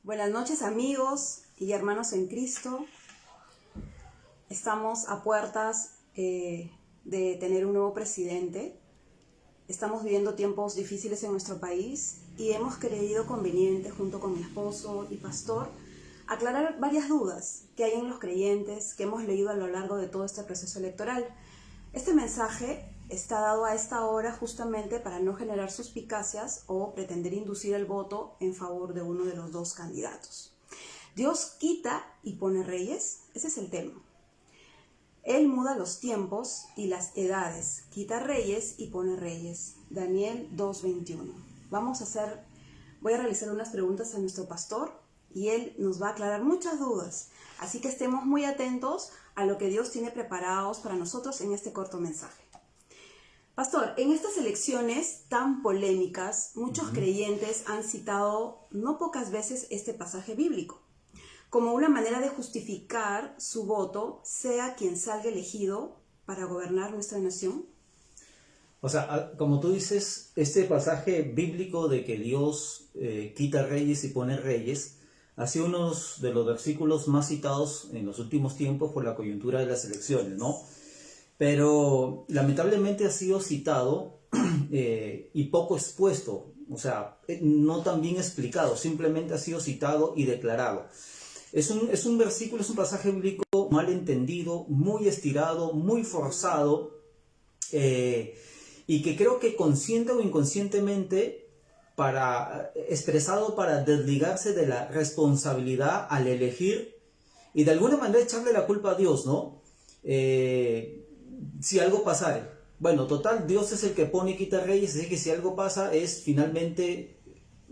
Buenas noches amigos y hermanos en Cristo. Estamos a puertas de tener un nuevo presidente. Estamos viviendo tiempos difíciles en nuestro país y hemos creído conveniente, junto con mi esposo y pastor, aclarar varias dudas que hay en los creyentes que hemos leído a lo largo de todo este proceso electoral. Este mensaje está dado a esta hora justamente para no generar suspicacias o pretender inducir el voto en favor de uno de los dos candidatos. Dios quita y pone reyes, ese es el tema. Él muda los tiempos y las edades, quita reyes y pone reyes. Daniel 2:21. Voy a realizar unas preguntas a nuestro pastor y él nos va a aclarar muchas dudas. Así que estemos muy atentos a lo que Dios tiene preparados para nosotros en este corto mensaje. Pastor, en estas elecciones tan polémicas, muchos creyentes han citado no pocas veces este pasaje bíblico como una manera de justificar su voto, sea quien salga elegido para gobernar nuestra nación. O sea, como tú dices, este pasaje bíblico de que Dios quita reyes y pone reyes ha sido uno de los versículos más citados en los últimos tiempos por la coyuntura de las elecciones, ¿no? Pero lamentablemente ha sido citado y poco expuesto, o sea, no tan bien explicado, simplemente ha sido citado y declarado. Es un versículo, es un pasaje bíblico mal entendido, muy estirado, muy forzado, y que creo que consciente o inconscientemente expresado para desligarse de la responsabilidad al elegir y de alguna manera echarle la culpa a Dios, ¿no? Si algo pasare. Bueno, total, Dios es el que pone y quita reyes, así que si algo pasa es finalmente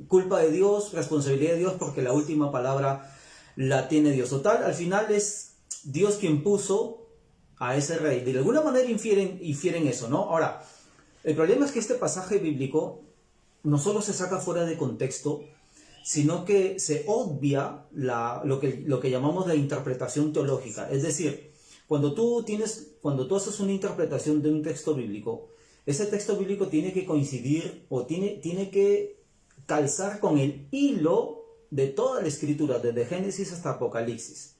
culpa de Dios, responsabilidad de Dios, porque la última palabra la tiene Dios. Total, al final es Dios quien puso a ese rey. De alguna manera infieren eso, ¿no? Ahora, el problema es que este pasaje bíblico no solo se saca fuera de contexto, sino que se obvia lo que llamamos la interpretación teológica. Es decir, cuando tú haces una interpretación de un texto bíblico, ese texto bíblico tiene que coincidir o tiene que calzar con el hilo de toda la escritura, desde Génesis hasta Apocalipsis.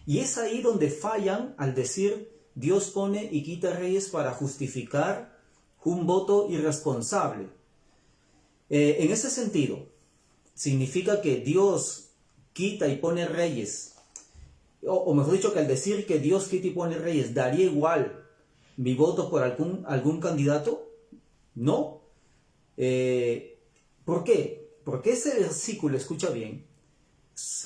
Y es ahí donde fallan al decir Dios pone y quita reyes para justificar un voto irresponsable. En ese sentido, significa que Dios quita y pone reyes, o mejor dicho, que al decir que Dios quita y pone reyes, ¿daría igual mi voto por algún candidato? No. ¿Por qué? Porque ese versículo, escucha bien,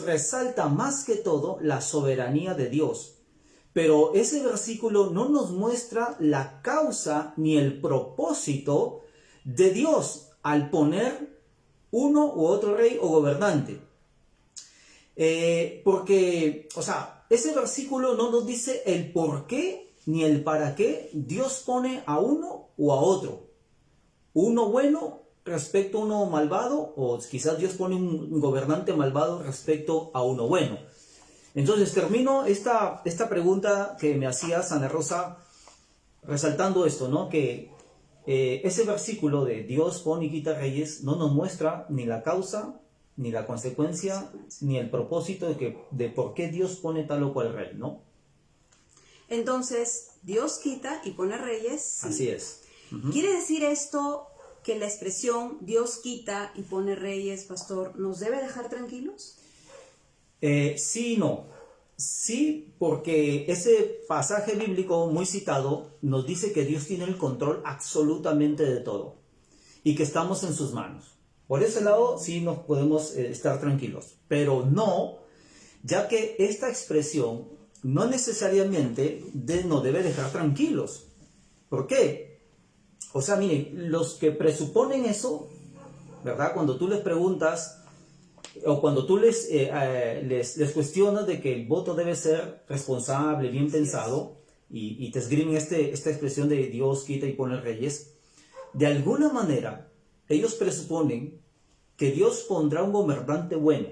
resalta más que todo la soberanía de Dios. Pero ese versículo no nos muestra la causa ni el propósito de Dios al poner uno u otro rey o gobernante. Porque, o sea, ese versículo no nos dice el por qué ni el para qué Dios pone a uno o a otro. Uno bueno respecto a uno malvado, o quizás Dios pone un gobernante malvado respecto a uno bueno. Entonces termino esta pregunta que me hacía Ana Rosa resaltando esto, ¿no? Que ese versículo de Dios pone y quita reyes no nos muestra ni la causa, ni la consecuencia, ni el propósito de por qué Dios pone tal o cual rey, ¿no? Entonces, Dios quita y pone reyes. Sí. Así es. Uh-huh. ¿Quiere decir esto que la expresión Dios quita y pone reyes, pastor, nos debe dejar tranquilos? Sí y no. Sí, porque ese pasaje bíblico muy citado nos dice que Dios tiene el control absolutamente de todo y que estamos en sus manos. Por ese lado sí nos podemos estar tranquilos, pero no, ya que esta expresión no necesariamente nos debe dejar tranquilos. ¿Por qué? O sea, miren, los que presuponen eso, ¿verdad? Cuando tú les preguntas o cuando tú les cuestionas de que el voto debe ser responsable, bien pensado, y te esgrimen esta expresión de Dios quita y pone reyes, de alguna manera ellos presuponen que Dios pondrá un gobernante bueno.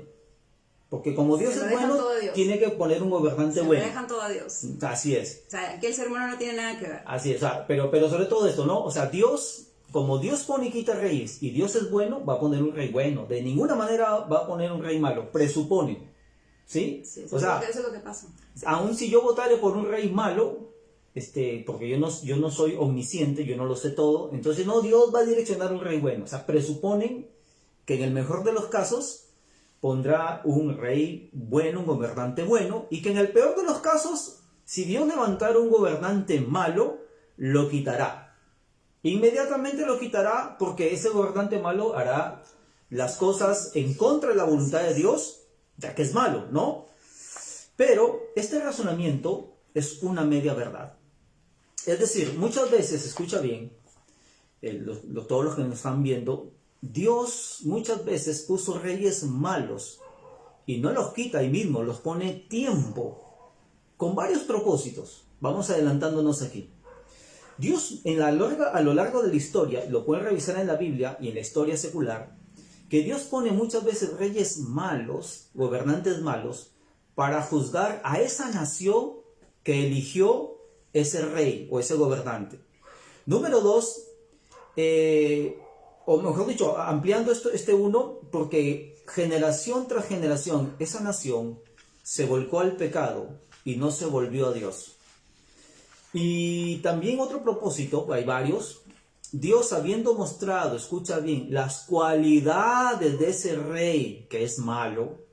Porque como Dios es bueno, tiene que poner un gobernante bueno. Se lo dejan todo a Dios. Así es. O sea, aquí el ser humano no tiene nada que ver. Así es, o sea, pero sobre todo esto, ¿no? O sea, Dios como Dios pone y quita reyes y Dios es bueno, va a poner un rey bueno. De ninguna manera va a poner un rey malo, presupone. ¿Sí? Sí, O sea, eso es lo que pasa. aun si yo votare por un rey malo, porque yo no soy omnisciente, yo no lo sé todo, entonces no, Dios va a direccionar un rey bueno. O sea, presuponen que en el mejor de los casos pondrá un rey bueno, un gobernante bueno, y que en el peor de los casos, si Dios levantara un gobernante malo, lo quitará. Inmediatamente lo quitará porque ese gobernante malo hará las cosas en contra de la voluntad de Dios, ya que es malo, ¿no? Pero este razonamiento es una media verdad. Es decir, muchas veces, escucha bien, todos los que nos están viendo, Dios muchas veces puso reyes malos y no los quita ahí mismo, los pone tiempo, con varios propósitos. Vamos adelantándonos aquí. Dios a lo largo de la historia, lo pueden revisar en la Biblia y en la historia secular, que Dios pone muchas veces reyes malos, gobernantes malos, para juzgar a esa nación que eligió ese rey o ese gobernante. Número 2, o mejor dicho, ampliando este uno, porque generación tras generación esa nación se volcó al pecado y no se volvió a Dios. Y también otro propósito, hay varios, Dios habiendo mostrado, escucha bien, las cualidades de ese rey que es malo,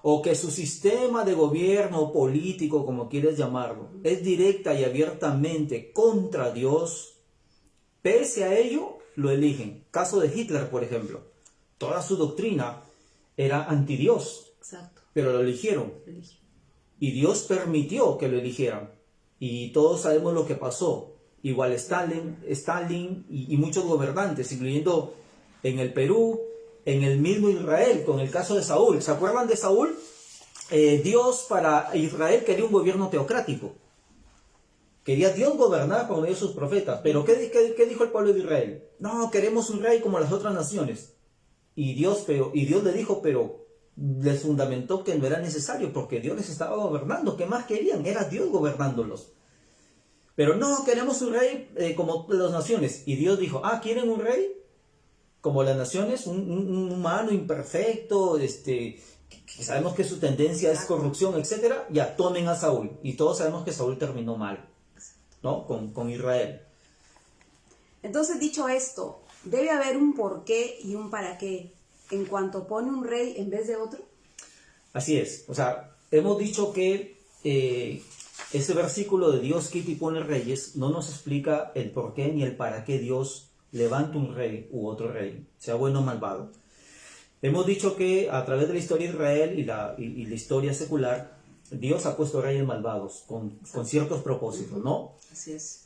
o que su sistema de gobierno político, como quieres llamarlo, es directa y abiertamente contra Dios, pese a ello, lo eligen. Caso de Hitler, por ejemplo. Toda su doctrina era antidios. Exacto. Pero lo eligieron. Y Dios permitió que lo eligieran. Y todos sabemos lo que pasó. Igual Stalin y muchos gobernantes, incluyendo en el Perú, en el mismo Israel, con el caso de Saúl. ¿Se acuerdan de Saúl? Dios para Israel quería un gobierno teocrático. Quería Dios gobernar por medio de sus profetas. Pero ¿qué dijo el pueblo de Israel? No, queremos un rey como las otras naciones. Y Dios le dijo, pero les fundamentó que no era necesario, porque Dios les estaba gobernando. ¿Qué más querían? Era Dios gobernándolos. Pero no, queremos un rey como las naciones. Y Dios dijo, ¿quieren un rey? Como las naciones, un humano imperfecto, que sabemos que su tendencia es corrupción, etc. Ya, tomen a Saúl. Y todos sabemos que Saúl terminó mal, ¿no? Con Israel. Entonces, dicho esto, ¿debe haber un porqué y un para qué en cuanto pone un rey en vez de otro? Así es. O sea, hemos dicho que ese versículo de Dios quita y pone reyes no nos explica el por qué ni el para qué Dios levanta un rey u otro rey, sea bueno o malvado. Hemos dicho que a través de la historia de Israel y la historia secular, Dios ha puesto reyes malvados con ciertos propósitos, ¿no? Así es.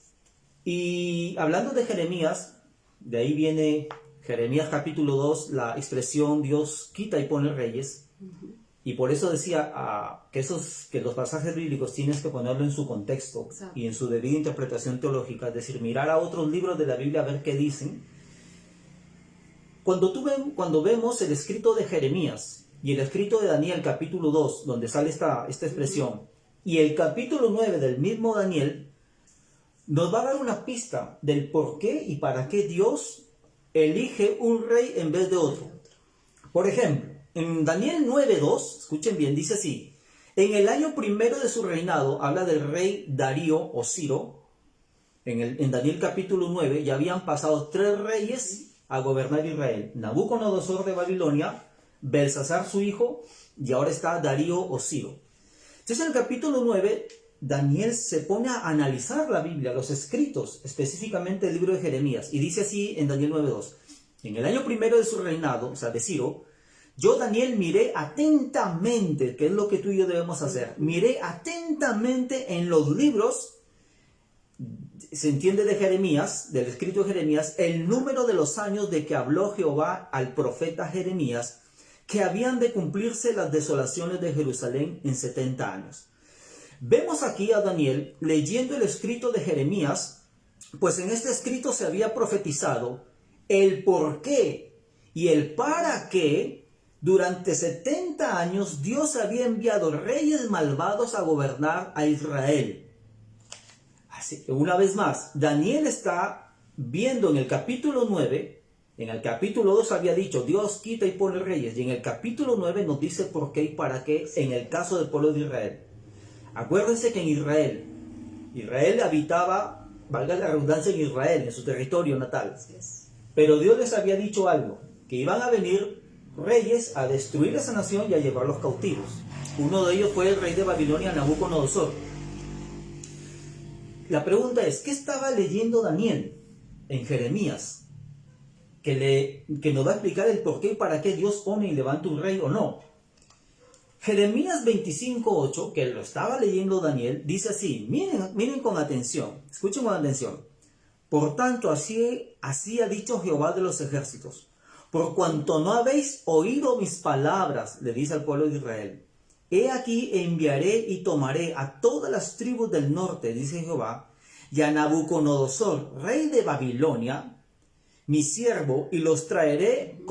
Y hablando de Jeremías, de ahí viene Jeremías capítulo 2, la expresión Dios quita y pone reyes. Y por eso decía que los pasajes bíblicos tienes que ponerlo en su contexto. Exacto. Y en su debida interpretación teológica, es decir, mirar a otros libros de la Biblia a ver qué dicen. Cuando vemos el escrito de Jeremías y el escrito de Daniel capítulo 2, donde sale esta expresión, y el capítulo 9 del mismo Daniel, nos va a dar una pista del por qué y para qué Dios elige un rey en vez de otro. Por ejemplo, en Daniel 9:2, escuchen bien, dice así: en el año primero de su reinado, habla del rey Darío o Ciro. En Daniel capítulo 9 ya habían pasado 3 reyes a gobernar Israel: Nabucodonosor de Babilonia, Belsasar su hijo, y ahora está Darío o Ciro. Entonces en el capítulo 9, Daniel se pone a analizar la Biblia, los escritos, específicamente el libro de Jeremías, y dice así en Daniel 9:2: en el año primero de su reinado, o sea de Ciro, yo, Daniel, miré atentamente, que es lo que tú y yo debemos hacer, miré atentamente en los libros, se entiende de Jeremías, del escrito de Jeremías, el número de los años de que habló Jehová al profeta Jeremías, que habían de cumplirse las desolaciones de Jerusalén en 70 años. Vemos aquí a Daniel leyendo el escrito de Jeremías, pues en este escrito se había profetizado el por qué y el para qué. Durante 70 años Dios había enviado reyes malvados a gobernar a Israel. Así que una vez más, Daniel está viendo en el capítulo 9, en el capítulo 2 había dicho, Dios quita y pone reyes, y en el capítulo 9 nos dice por qué y para qué en el caso del pueblo de Israel. Acuérdense que en Israel habitaba, valga la redundancia, en Israel, en su territorio natal. Pero Dios les había dicho algo, que iban a venir reyes a destruir esa nación y a llevarlos cautivos. Uno de ellos fue el rey de Babilonia, Nabucodonosor. La pregunta es, ¿qué estaba leyendo Daniel en Jeremías? Que nos va a explicar el por qué y para qué Dios pone y levanta un rey o no. Jeremías 25:8, que lo estaba leyendo Daniel, dice así, miren con atención, escuchen con atención. Por tanto, así ha dicho Jehová de los ejércitos, por cuanto no habéis oído mis palabras, le dice al pueblo de Israel, he aquí enviaré y tomaré a todas las tribus del norte, dice Jehová, y a Nabucodonosor, rey de Babilonia, mi siervo, y los traeré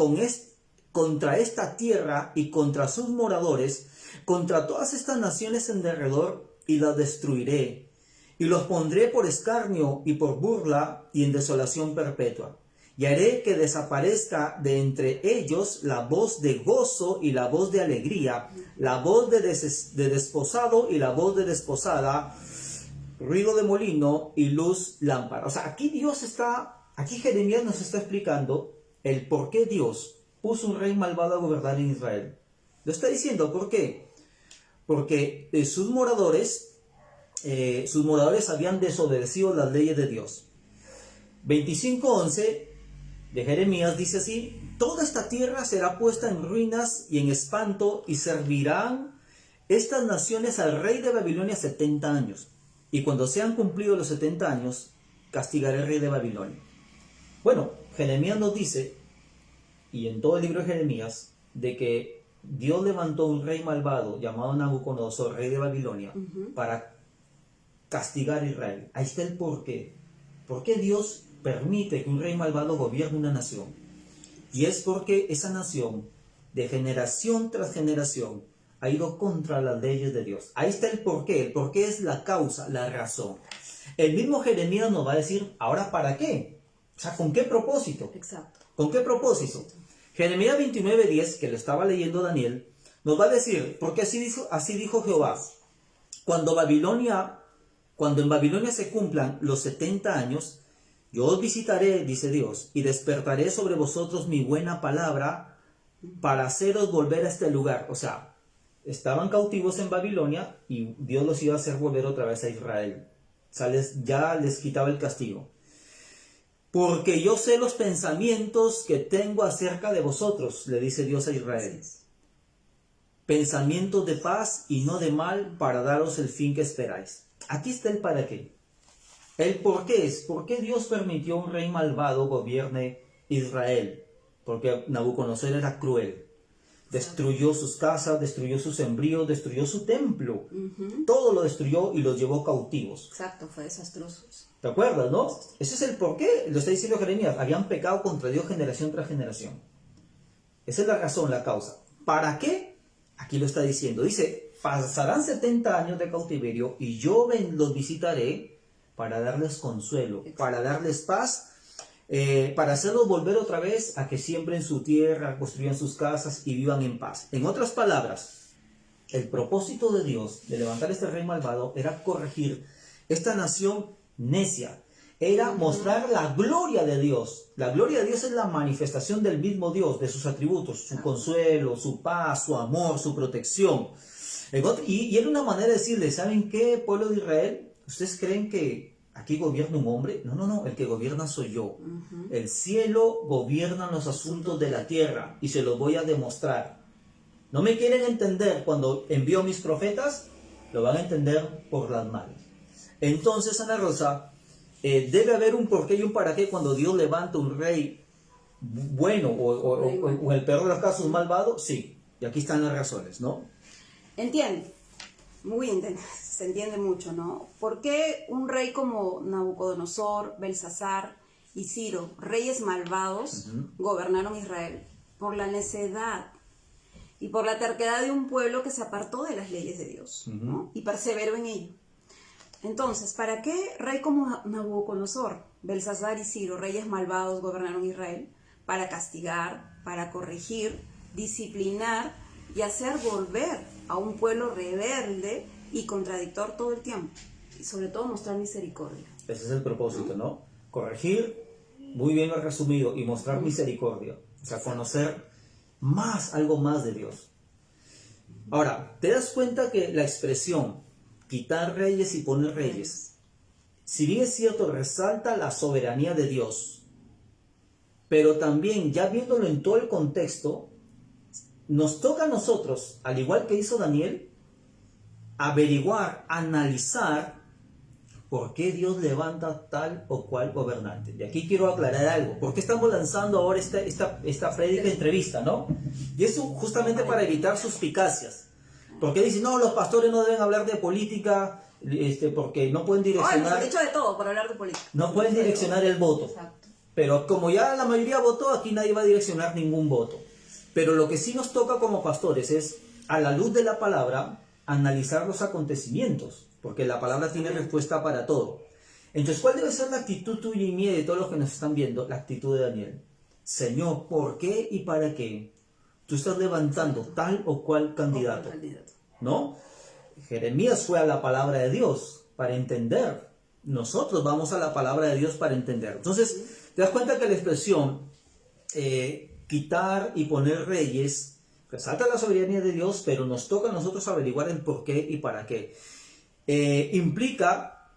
contra esta tierra y contra sus moradores, contra todas estas naciones en derredor, y las destruiré, y los pondré por escarnio y por burla y en desolación perpetua. Y haré que desaparezca de entre ellos la voz de gozo y la voz de alegría, la voz de desposado y la voz de desposada, ruido de molino y luz lámpara. O sea, aquí Jeremías nos está explicando el por qué Dios puso un rey malvado a gobernar en Israel. Lo está diciendo, ¿por qué? Porque sus moradores habían desobedecido las leyes de Dios. 25:11 de Jeremías dice así, toda esta tierra será puesta en ruinas y en espanto, y servirán estas naciones al rey de Babilonia 70 años. Y cuando sean cumplidos los 70 años, castigaré al rey de Babilonia. Bueno, Jeremías nos dice, y en todo el libro de Jeremías, de que Dios levantó un rey malvado llamado Nabucodonosor, rey de Babilonia, para castigar a Israel. Ahí está el porqué. ¿Por qué Dios permite que un rey malvado gobierne una nación? Y es porque esa nación, de generación tras generación, ha ido contra las leyes de Dios. Ahí está el porqué. El porqué es la causa, la razón. El mismo Jeremías nos va a decir, ¿ahora para qué? O sea, ¿con qué propósito? Exacto. ¿Con qué propósito? Jeremías 29:10, que lo estaba leyendo Daniel, nos va a decir, porque así dijo Jehová, cuando en Babilonia se cumplan los 70 años, yo os visitaré, dice Dios, y despertaré sobre vosotros mi buena palabra para haceros volver a este lugar. O sea, estaban cautivos en Babilonia y Dios los iba a hacer volver otra vez a Israel. O sea, ya les quitaba el castigo. Porque yo sé los pensamientos que tengo acerca de vosotros, le dice Dios a Israel. Pensamientos de paz y no de mal, para daros el fin que esperáis. Aquí está el para qué. El por qué es, ¿por qué Dios permitió un rey malvado gobierne Israel? Porque Nabucodonosor era cruel. Destruyó sus casas, destruyó sus sembríos, destruyó su templo. Todo lo destruyó y los llevó cautivos. Exacto, fue desastroso. ¿Te acuerdas, no? Ese es el porqué, lo está diciendo Jeremías. Habían pecado contra Dios generación tras generación. Esa es la razón, la causa. ¿Para qué? Aquí lo está diciendo. Dice, pasarán 70 años de cautiverio y yo los visitaré para darles consuelo, para darles paz, para hacerlos volver otra vez a que siembren su tierra, construyan sus casas y vivan en paz. En otras palabras, el propósito de Dios de levantar este rey malvado era corregir esta nación necia, era mostrar la gloria de Dios. La gloria de Dios es la manifestación del mismo Dios, de sus atributos, su consuelo, su paz, su amor, su protección. Y era una manera de decirle, ¿saben qué, pueblo de Israel? ¿Ustedes creen que aquí gobierna un hombre? No, el que gobierna soy yo. El cielo gobierna los asuntos de la tierra y se los voy a demostrar. ¿No me quieren entender cuando envío mis profetas? Lo van a entender por las malas. Entonces, Ana Rosa, debe haber un porqué y un para qué cuando Dios levanta un rey bueno o en el peor de los casos malvado. Sí, y aquí están las razones, ¿no? Entiende, muy bien, se entiende mucho, ¿no? ¿Por qué un rey como Nabucodonosor, Belsasar y Ciro, reyes malvados, gobernaron Israel? Por la necedad y por la terquedad de un pueblo que se apartó de las leyes de Dios, ¿no? Y perseveró en ello. Entonces, ¿para qué rey como Nabucodonosor, Belsasar y Ciro, reyes malvados, gobernaron Israel? Para castigar, para corregir, disciplinar y hacer volver a un pueblo rebelde y contradictor todo el tiempo. Y sobre todo mostrar misericordia. Ese es el propósito, ¿no? Corregir, muy bien lo has resumido, y mostrar misericordia. O sea, conocer algo más de Dios. Ahora, ¿te das cuenta que la expresión quitar reyes y poner reyes, si bien es cierto, resalta la soberanía de Dios, pero también, ya viéndolo en todo el contexto, nos toca a nosotros, al igual que hizo Daniel, averiguar, analizar por qué Dios levanta tal o cual gobernante. Y aquí quiero aclarar algo. ¿Por qué estamos lanzando ahora esta prédica entrevista, no? Y eso justamente para evitar suspicacias. Porque dicen, no, los pastores no deben hablar de política, porque no pueden direccionar... Hemos dicho de todo por hablar de política. No pueden direccionar el voto. Exacto. Pero como ya la mayoría votó, aquí nadie va a direccionar ningún voto. Pero lo que sí nos toca como pastores es, a la luz de la palabra, analizar los acontecimientos, porque la palabra tiene respuesta para todo. Entonces, ¿cuál debe ser la actitud tuya y mía de todos los que nos están viendo? La actitud de Daniel. Señor, ¿por qué y para qué tú estás levantando tal o cual candidato? ¿No? Jeremías fue a la palabra de Dios para entender. Nosotros vamos a la palabra de Dios para entender. Entonces, te das cuenta que la expresión quitar y poner reyes resalta la soberanía de Dios, pero nos toca a nosotros averiguar el por qué y para qué. Implica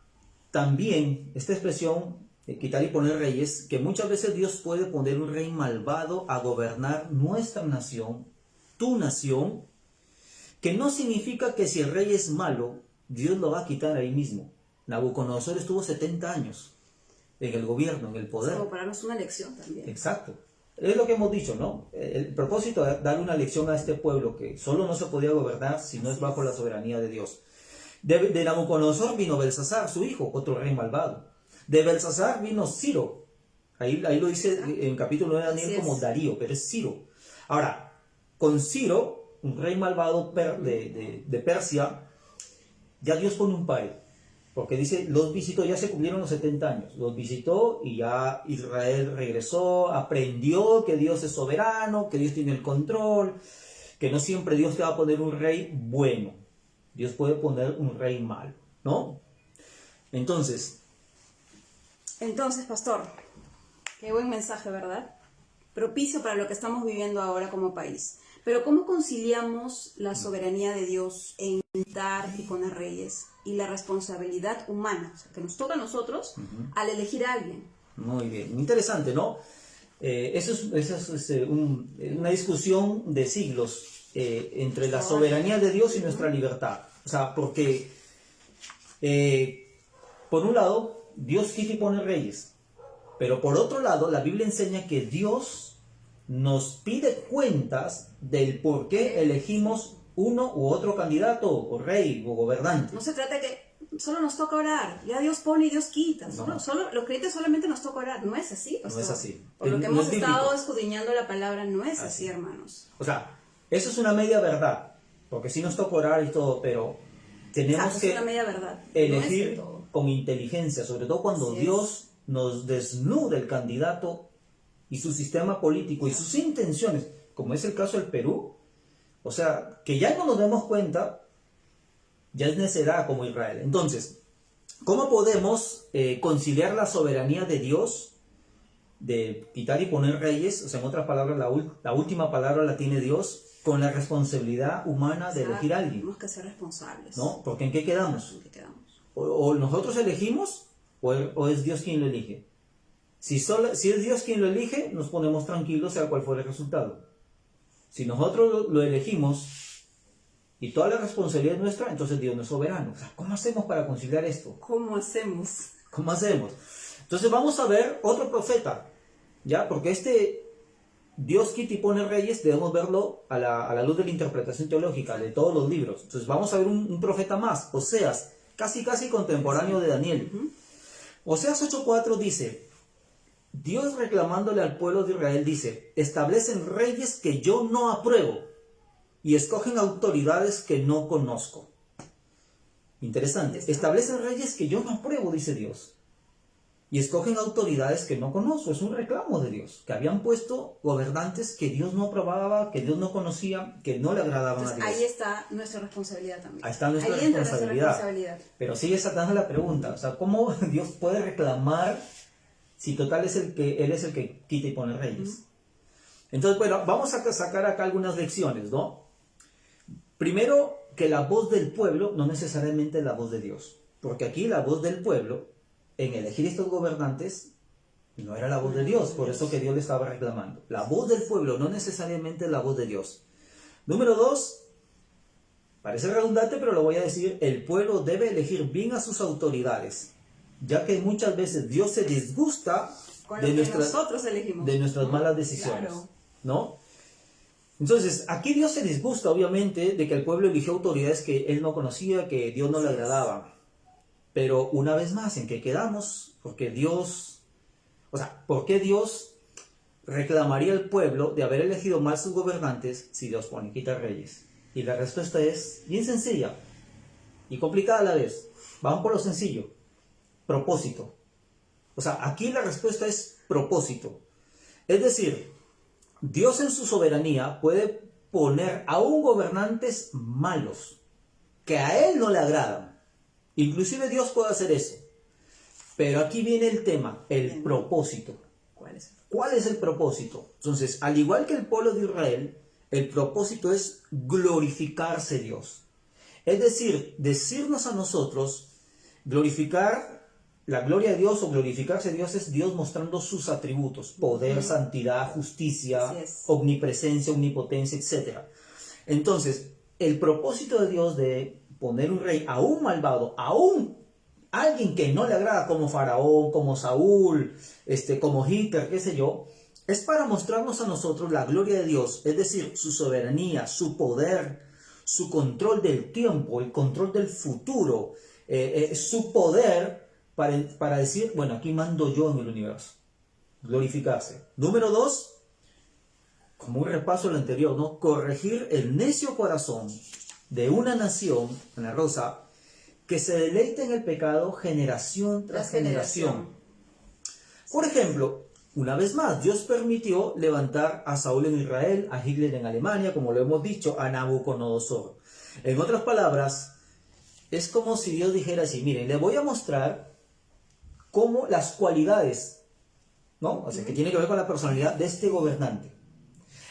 también esta expresión, quitar y poner reyes, que muchas veces Dios puede poner un rey malvado a gobernar nuestra nación, tu nación, que no significa que si el rey es malo, Dios lo va a quitar ahí mismo. Nabucodonosor estuvo 70 años en el gobierno, en el poder. Como para darnos una lección también. Exacto. Es lo que hemos dicho, ¿no? El propósito es darle una lección a este pueblo que solo no se podía gobernar si no es bajo la soberanía de Dios. De Nabucodonosor vino Belsasar, su hijo, otro rey malvado. De Belsasar vino Ciro. Ahí lo dice en capítulo 9 de Daniel como Darío, pero es Ciro. Ahora, con Ciro, un rey malvado de Persia, ya Dios pone un pare. Porque dice, los visitó, ya se cumplieron los 70 años, los visitó y ya Israel regresó, aprendió que Dios es soberano, que Dios tiene el control, que no siempre Dios te va a poner un rey bueno, Dios puede poner un rey malo, ¿no? Entonces, pastor, qué buen mensaje, ¿verdad? Propicio para lo que estamos viviendo ahora como país. Pero ¿cómo conciliamos la soberanía de Dios en dar y poner reyes y la responsabilidad humana, o sea, que nos toca a nosotros al elegir a alguien? Muy bien, interesante, ¿no? Eso es una discusión de siglos entre la soberanía de Dios y nuestra libertad. O sea, porque por un lado, Dios quita y pone reyes, pero por otro lado, la Biblia enseña que Dios nos pide cuentas del por qué elegimos uno u otro candidato, o rey, o gobernante. No se trata de que solo nos toca orar, ya Dios pone y Dios quita. No. Solo los creyentes solamente nos toca orar. No es así, pastor. No es así. Por lo que No hemos es estado bíblico. escudriñando la palabra, no es así, hermanos. O sea, eso es una media verdad, porque sí nos toca orar y todo, pero tenemos Es una media verdad. elegir No es todo. con inteligencia, sobre todo cuando Así Dios nos desnuda el candidato y su sistema político y sus intenciones, como es el caso del Perú. O sea, que ya no nos demos cuenta, ya es necedad como Israel. Entonces, ¿cómo podemos conciliar la soberanía de Dios, de quitar y poner reyes? O sea, en otras palabras, la última palabra la tiene Dios, con la responsabilidad humana de elegir a alguien. Tenemos que ser responsables. ¿No? Porque ¿en qué quedamos? ¿En qué quedamos? O nosotros elegimos, o es Dios quien lo elige. Si es Dios quien lo elige, nos ponemos tranquilos sea cual fuera el resultado. Si nosotros lo elegimos y toda la responsabilidad es nuestra, entonces Dios no es soberano. O sea, ¿cómo hacemos para conciliar esto? ¿Cómo hacemos? ¿Cómo hacemos? Entonces vamos a ver otro profeta, ¿ya? Porque Dios quita y pone reyes, debemos verlo a la luz de la interpretación teológica de todos los libros. Entonces vamos a ver un profeta más, Oseas, casi contemporáneo de Daniel. Oseas 8:4 dice, Dios reclamándole al pueblo de Israel dice, establecen reyes que yo no apruebo y escogen autoridades que no conozco. Interesante. Establecen reyes que yo no apruebo, dice Dios. Y escogen autoridades que no conozco. Es un reclamo de Dios. Que habían puesto gobernantes que Dios no aprobaba, que Dios no conocía, que no le agradaban a Dios. Ahí está nuestra responsabilidad también. Ahí está nuestra responsabilidad. Pero sigue Satanás la pregunta. O sea, ¿cómo Dios puede reclamar si total Él es el que quita y pone reyes? Entonces, bueno, vamos a sacar acá algunas lecciones, ¿no? Primero, que la voz del pueblo no necesariamente es la voz de Dios. Porque aquí la voz del pueblo, en elegir estos gobernantes, no era la voz de Dios. Por eso que Dios le estaba reclamando. La voz del pueblo no necesariamente es la voz de Dios. Número 2, parece redundante, pero lo voy a decir, el pueblo debe elegir bien a sus autoridades, ya que muchas veces Dios se disgusta de nuestras malas decisiones, claro. ¿No? Entonces, aquí Dios se disgusta, obviamente, de que el pueblo eligió autoridades que él no conocía, que Dios no le agradaba. Pero una vez más, ¿en qué quedamos? Porque Dios, ¿por qué Dios reclamaría al pueblo de haber elegido mal sus gobernantes si Dios pone y quita reyes? Y la respuesta es bien sencilla y complicada a la vez. Vamos por lo sencillo. Propósito. Aquí la respuesta es propósito. Es decir, Dios en su soberanía puede poner aún gobernantes malos que a Él no le agradan. Inclusive Dios puede hacer eso. Pero aquí viene el tema, el propósito. ¿Cuál es el propósito? Entonces, al igual que el pueblo de Israel, el propósito es glorificarse Dios. Es decir, decirnos a nosotros, glorificar la gloria de Dios o glorificarse Dios es Dios mostrando sus atributos, poder, santidad, justicia, omnipresencia, omnipotencia, etc. Entonces, el propósito de Dios de poner un rey aún malvado, aún alguien que no le agrada como Faraón, como Saúl, como Hitler, qué sé yo, es para mostrarnos a nosotros la gloria de Dios, es decir, su soberanía, su poder, su control del tiempo, el control del futuro, su poder para decir, bueno, aquí mando yo en el universo, glorificarse. Número 2, como un repaso al anterior, ¿no? Corregir el necio corazón de una nación, Ana Rosa, que se deleita en el pecado generación tras generación. Por ejemplo, una vez más, Dios permitió levantar a Saúl en Israel, a Hitler en Alemania, como lo hemos dicho, a Nabucodonosor. En otras palabras, es como si Dios dijera así, miren, le voy a mostrar cómo las cualidades, ¿no? Que tiene que ver con la personalidad de este gobernante.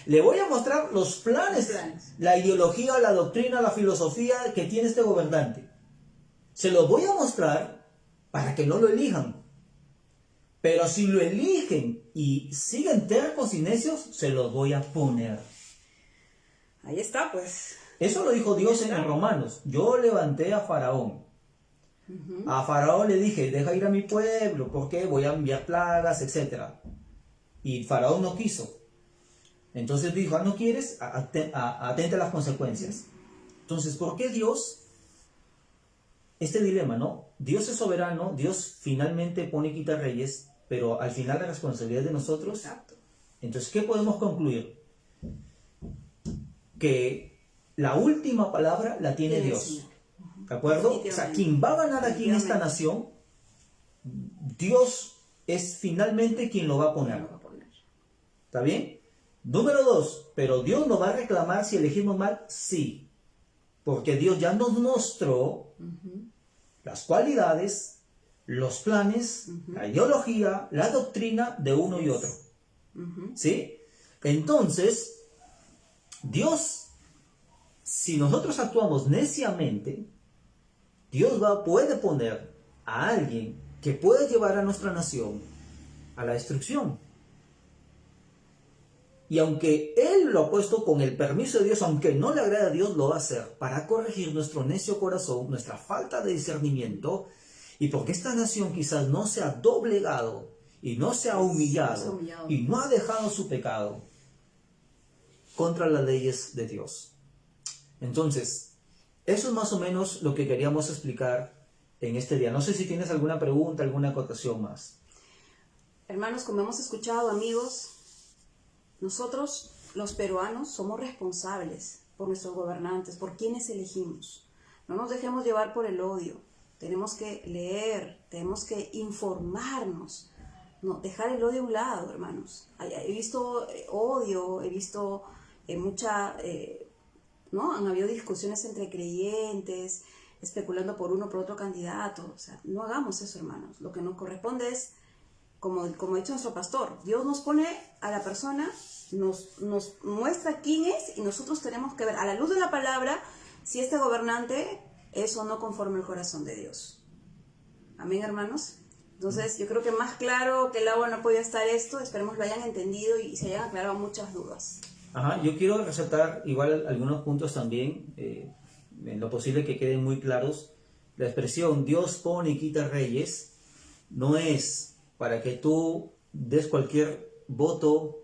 Le voy a mostrar los planes, la ideología, la doctrina, la filosofía que tiene este gobernante. Se los voy a mostrar para que no lo elijan. Pero si lo eligen y siguen tercos y necios, se los voy a poner. Ahí está, pues. Eso lo dijo Dios en Romanos. Yo levanté a Faraón. A Faraón le dije, deja ir a mi pueblo, porque voy a enviar plagas, etc. Y Faraón no quiso. Entonces dijo, no quieres, atente a las consecuencias. Entonces, ¿por qué Dios? Este dilema, ¿no? Dios es soberano, Dios finalmente pone y quita reyes, pero al final la responsabilidad es de nosotros. Exacto. Entonces, ¿qué podemos concluir? Que la última palabra la tiene Dios. ¿De acuerdo? Quien va a ganar aquí en esta nación, Dios es finalmente quien lo va a poner. ¿Está bien? Número 2, pero Dios nos va a reclamar si elegimos mal, sí. Porque Dios ya nos mostró las cualidades, los planes, la ideología, la doctrina de uno y otro. ¿Sí? Entonces, Dios, si nosotros actuamos neciamente, Dios puede poner a alguien que puede llevar a nuestra nación a la destrucción. Y aunque Él lo ha puesto con el permiso de Dios, aunque no le agrada a Dios, lo va a hacer para corregir nuestro necio corazón, nuestra falta de discernimiento, y porque esta nación quizás no se ha doblegado y no se ha humillado y no ha dejado su pecado contra las leyes de Dios. Entonces, eso es más o menos lo que queríamos explicar en este día. No sé si tienes alguna pregunta, alguna acotación más. Hermanos, como hemos escuchado, amigos, nosotros, los peruanos, somos responsables por nuestros gobernantes, por quienes elegimos. No nos dejemos llevar por el odio. Tenemos que leer, tenemos que informarnos. No, dejar el odio a un lado, hermanos. He visto odio, he visto ¿no? Han habido discusiones entre creyentes, especulando por uno, por otro candidato. O sea, no hagamos eso, hermanos. Lo que nos corresponde es, como ha dicho nuestro pastor, Dios nos pone a la persona, nos muestra quién es, y nosotros tenemos que ver a la luz de la palabra si este gobernante es o no conforme al corazón de Dios. Amén, hermanos. Entonces, yo creo que más claro que el agua no podía estar esto. Esperemos lo hayan entendido y se hayan aclarado muchas dudas. Ajá, yo quiero resaltar igual algunos puntos también, en lo posible que queden muy claros. La expresión Dios pone y quita reyes no es para que tú des cualquier voto,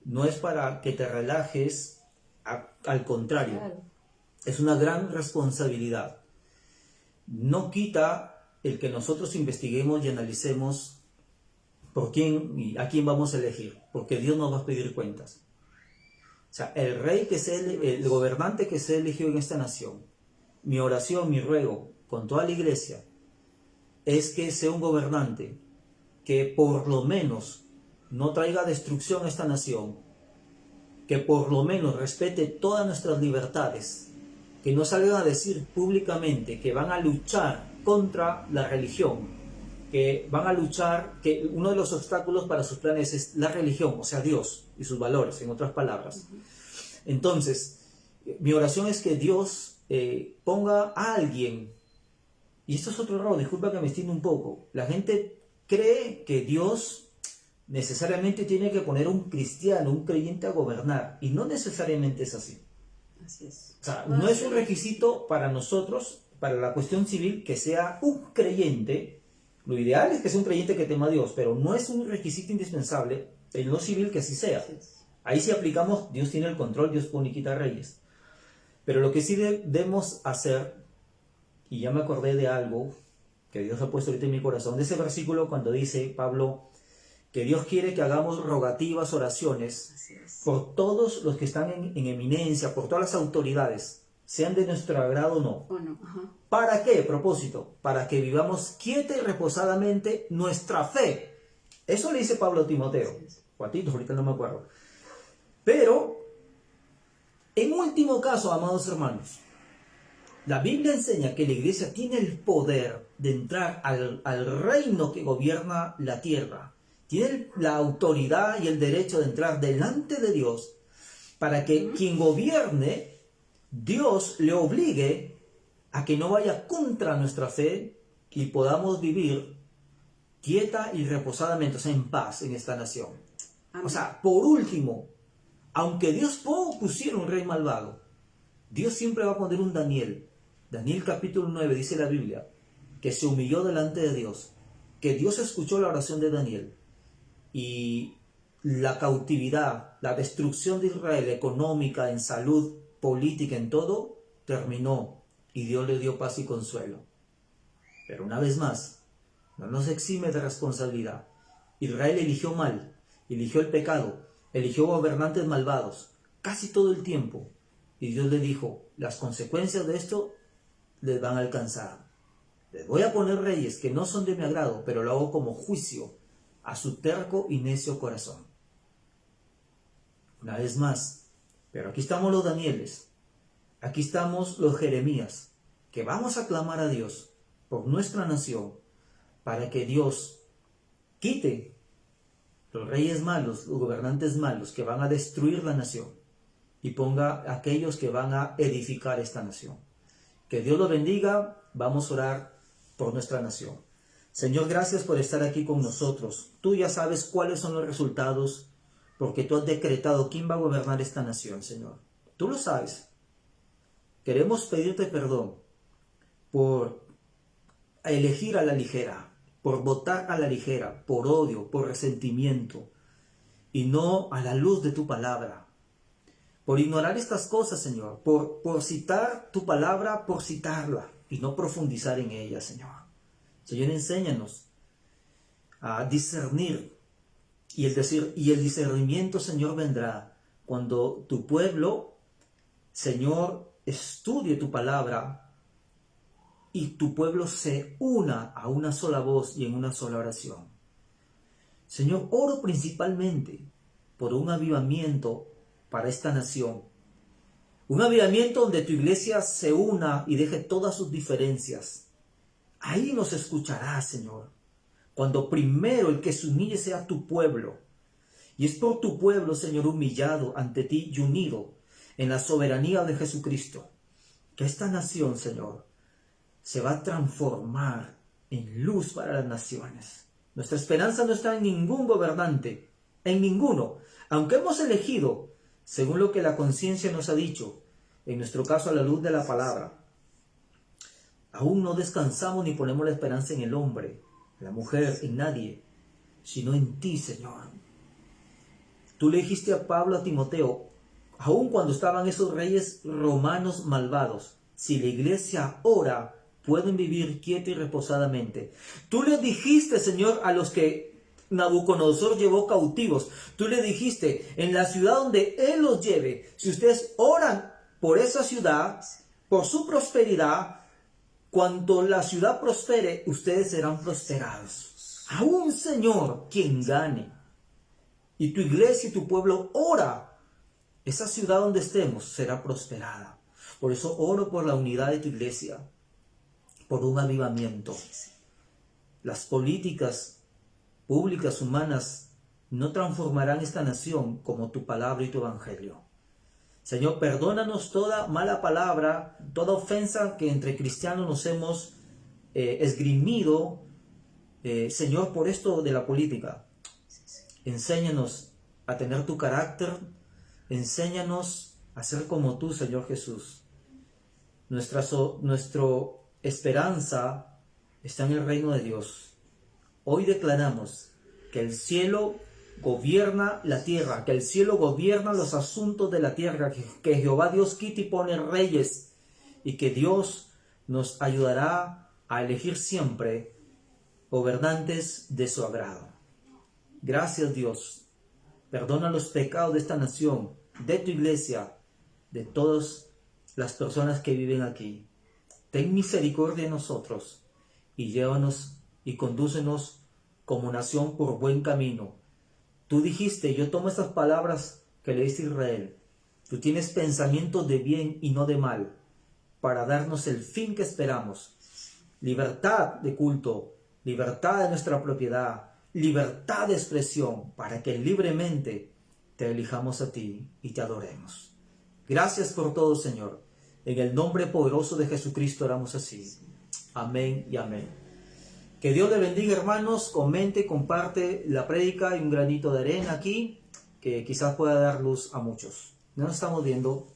no es para que te relajes, al contrario, claro. Es una gran responsabilidad. No quita el que nosotros investiguemos y analicemos por quién y a quién vamos a elegir, porque Dios nos va a pedir cuentas. O sea, el gobernante que se eligió en esta nación, mi oración, mi ruego con toda la iglesia, es que sea un gobernante que por lo menos no traiga destrucción a esta nación, que por lo menos respete todas nuestras libertades, que no salgan a decir públicamente que van a luchar contra la religión, que van a luchar, que uno de los obstáculos para sus planes es la religión, o sea, Dios y sus valores, en otras palabras. Entonces, mi oración es que Dios ponga a alguien, y esto es otro error, disculpa que me extienda un poco, la gente cree que Dios necesariamente tiene que poner un cristiano, un creyente a gobernar, y no necesariamente es así. Así es. O sea, no es un requisito para nosotros, para la cuestión civil, que sea un creyente. Lo ideal es que sea un creyente que tema a Dios, pero no es un requisito indispensable en lo civil que así sea. Ahí sí aplicamos, Dios tiene el control, Dios pone y quita reyes. Pero lo que sí debemos hacer, y ya me acordé de algo que Dios ha puesto ahorita en mi corazón, de ese versículo cuando dice Pablo que Dios quiere que hagamos rogativas, oraciones por todos los que están en eminencia, por todas las autoridades, sean de nuestro agrado o no. ¿Para qué? Propósito, para que vivamos quieta y reposadamente nuestra fe. Eso le dice Pablo a Timoteo, o a Tito, ahorita no me acuerdo. Pero, en último caso, amados hermanos, la Biblia enseña que la iglesia tiene el poder de entrar al reino que gobierna la tierra. Tiene la autoridad y el derecho de entrar delante de Dios para que quien gobierne, Dios le obligue a que no vaya contra nuestra fe y podamos vivir quieta y reposadamente, o sea, en paz en esta nación. Amén. O sea, por último, aunque Dios pusiera un rey malvado, Dios siempre va a poner un Daniel. Daniel capítulo 9 dice la Biblia que se humilló delante de Dios, que Dios escuchó la oración de Daniel y la cautividad, la destrucción de Israel económica, en salud, política, en todo, terminó y Dios le dio paz y consuelo. Pero una vez más, no nos exime de responsabilidad. Israel eligió mal, eligió el pecado, eligió gobernantes malvados, casi todo el tiempo. Y Dios le dijo, las consecuencias de esto les van a alcanzar. Les voy a poner reyes que no son de mi agrado, pero lo hago como juicio a su terco y necio corazón. Una vez más, pero aquí estamos los Danieles, aquí estamos los Jeremías, que vamos a clamar a Dios por nuestra nación, para que Dios quite los reyes malos, los gobernantes malos que van a destruir la nación, y ponga a aquellos que van a edificar esta nación. Que Dios lo bendiga. Vamos a orar por nuestra nación. Señor, gracias por estar aquí con nosotros. Tú ya sabes cuáles son los resultados, porque tú has decretado quién va a gobernar esta nación, Señor. Tú lo sabes. Queremos pedirte perdón por elegir a la ligera, por votar a la ligera, por odio, por resentimiento, y no a la luz de tu palabra. Por ignorar estas cosas, Señor, por citar tu palabra, por citarla, y no profundizar en ella, Señor. Señor, enséñanos a discernir, y el discernimiento, Señor, vendrá cuando tu pueblo, Señor, estudie tu palabra y tu pueblo se una a una sola voz y en una sola oración. Señor, oro principalmente por un avivamiento para esta nación. Un avivamiento donde tu iglesia se una y deje todas sus diferencias. Ahí nos escucharás, Señor, cuando primero el que se humille sea tu pueblo. Y es por tu pueblo, Señor, humillado ante ti y unido en la soberanía de Jesucristo, que esta nación, Señor, se va a transformar en luz para las naciones. Nuestra esperanza no está en ningún gobernante, en ninguno, aunque hemos elegido, según lo que la conciencia nos ha dicho, en nuestro caso a la luz de la palabra. Aún no descansamos ni ponemos la esperanza en el hombre, la mujer, en nadie, sino en ti, Señor. Tú le dijiste a Pablo, a Timoteo, aun cuando estaban esos reyes romanos malvados, si la iglesia ora, pueden vivir quieta y reposadamente. Tú le dijiste, Señor, a los que Nabucodonosor llevó cautivos, tú le dijiste, en la ciudad donde Él los lleve, si ustedes oran por esa ciudad, por su prosperidad, cuando la ciudad prospere, ustedes serán prosperados. Aún, Señor, quien gane, y tu iglesia y tu pueblo ora, esa ciudad donde estemos será prosperada. Por eso oro por la unidad de tu iglesia, por un avivamiento. Las políticas públicas humanas no transformarán esta nación como tu palabra y tu evangelio. Señor, perdónanos toda mala palabra, toda ofensa que entre cristianos nos hemos esgrimido, Señor, por esto de la política. Enséñanos a tener tu carácter, enséñanos a ser como tú, Señor Jesús. Nuestra esperanza está en el reino de Dios. Hoy declaramos que el cielo gobierna la tierra, que el cielo gobierna los asuntos de la tierra, que Jehová Dios quita y pone reyes, y que Dios nos ayudará a elegir siempre gobernantes de su agrado. Gracias, Dios. Perdona los pecados de esta nación, de tu iglesia, de todas las personas que viven aquí. Ten misericordia de nosotros y llévanos y condúcenos como nación por buen camino. Tú dijiste, yo tomo estas palabras que le diste a Israel. Tú tienes pensamientos de bien y no de mal, para darnos el fin que esperamos. Libertad de culto, libertad de nuestra propiedad, libertad de expresión, para que libremente te elijamos a ti y te adoremos. Gracias por todo, Señor. En el nombre poderoso de Jesucristo oramos así. Amén y amén. Que Dios le bendiga, hermanos. Comente, comparte la prédica y un granito de arena aquí, que quizás pueda dar luz a muchos. Nos estamos viendo.